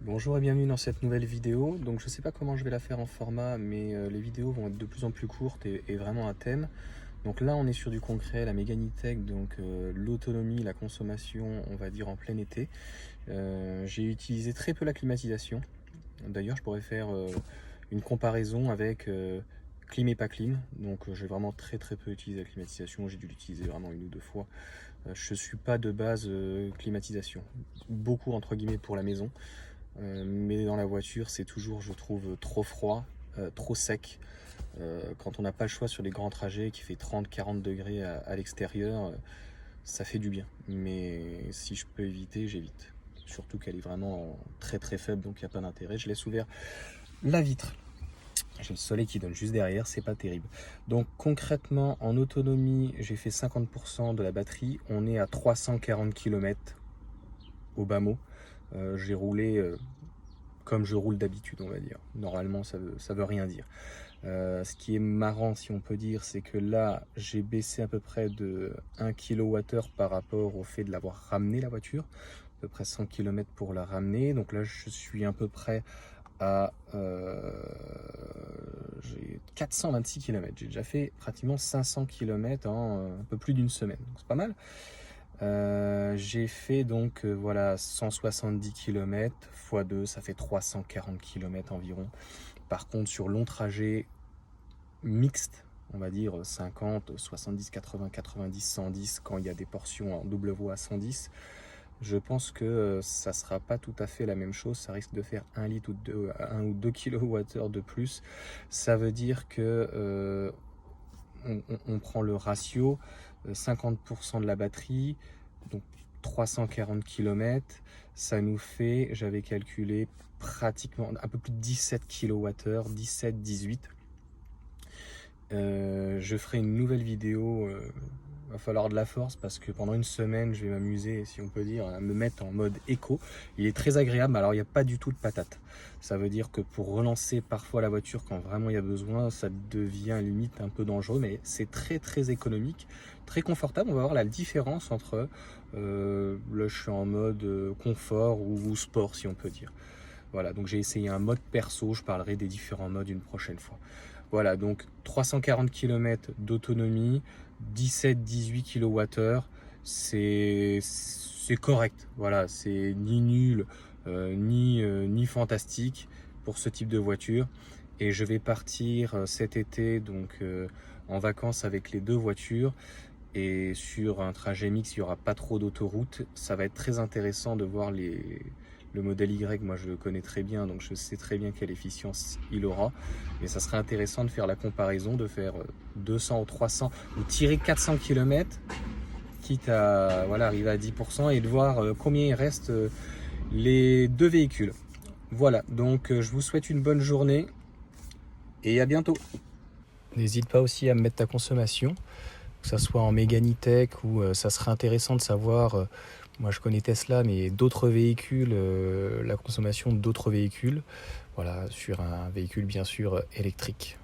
Bonjour et bienvenue dans cette nouvelle vidéo. Donc je sais pas comment je vais la faire en format, mais les vidéos vont être de plus en plus courtes et vraiment à thème. Donc là on est sur du concret, la Méganitech, donc l'autonomie, la consommation, on va dire en plein été. J'ai utilisé très peu la climatisation. D'ailleurs je pourrais faire une comparaison avec clim et pas clim. Donc j'ai vraiment très peu utilisé la climatisation, j'ai dû l'utiliser vraiment une ou deux fois. Je suis pas de base climatisation, beaucoup entre guillemets pour la maison. Mais dans la voiture, c'est toujours, je trouve, trop froid, trop sec. Quand on n'a pas le choix sur les grands trajets, qui fait 30-40 degrés à l'extérieur, ça fait du bien. Mais si je peux éviter, j'évite. Surtout qu'elle est vraiment très faible, donc il n'y a pas d'intérêt. Je laisse ouvert la vitre. J'ai le soleil qui donne juste derrière, c'est pas terrible. Donc concrètement, en autonomie, j'ai fait 50% de la batterie. On est à 340 km au bas mot. J'ai roulé comme je roule d'habitude, on va dire. Normalement, ça veut rien dire. Ce qui est marrant, si on peut dire, c'est que là, j'ai baissé à peu près de 1 kWh par rapport au fait de l'avoir ramené la voiture. À peu près 100 km pour la ramener. Donc là, je suis à peu près à j'ai 426 km. J'ai déjà fait pratiquement 500 km en un peu plus d'une semaine. Donc c'est pas mal. J'ai fait donc voilà 170 km x 2, ça fait 340 km environ. Par contre sur long trajet mixte, on va dire 50, 70, 80, 90, 110, quand il y a des portions en double voie à 110, je pense que ça sera pas tout à fait la même chose. Ça risque de faire 1 litre ou 2, 1 ou 2 kWh de plus. Ça veut dire que on prend le ratio 50% de la batterie, donc 340 km, ça nous fait, j'avais calculé, pratiquement un peu plus de 17 kWh, 17-18. Je ferai une nouvelle vidéo, va falloir de la force parce que pendant une semaine je vais m'amuser, si on peut dire, à me mettre en mode éco. Il est très agréable, alors il n'y a pas du tout de patate. Ça veut dire que pour relancer parfois la voiture quand vraiment il y a besoin, ça devient limite un peu dangereux, mais c'est très économique, très confortable. On va voir la différence entre là je suis en mode confort ou sport, si on peut dire. Voilà, donc j'ai essayé un mode perso, je parlerai des différents modes une prochaine fois. Voilà, donc 340 km d'autonomie, 17-18 kWh, c'est correct. Voilà, c'est ni nul, ni fantastique pour ce type de voiture. Et je vais partir cet été donc en vacances avec les deux voitures. Et sur un trajet mix, il n'y aura pas trop d'autoroute. Ça va être très intéressant de voir le modèle Y. Moi, je le connais très bien, donc je sais très bien quelle efficience il aura. Et ça serait intéressant de faire la comparaison, de faire 200 ou 300 ou tirer 400 km, quitte à voilà, arriver à 10% et de voir combien il reste les deux véhicules. Voilà, donc je vous souhaite une bonne journée et à bientôt. N'hésite pas aussi à me mettre ta consommation, que ça soit en Méganitech ou ça serait intéressant de savoir, moi je connais Tesla, mais d'autres véhicules, la consommation d'autres véhicules, voilà, sur un véhicule bien sûr électrique.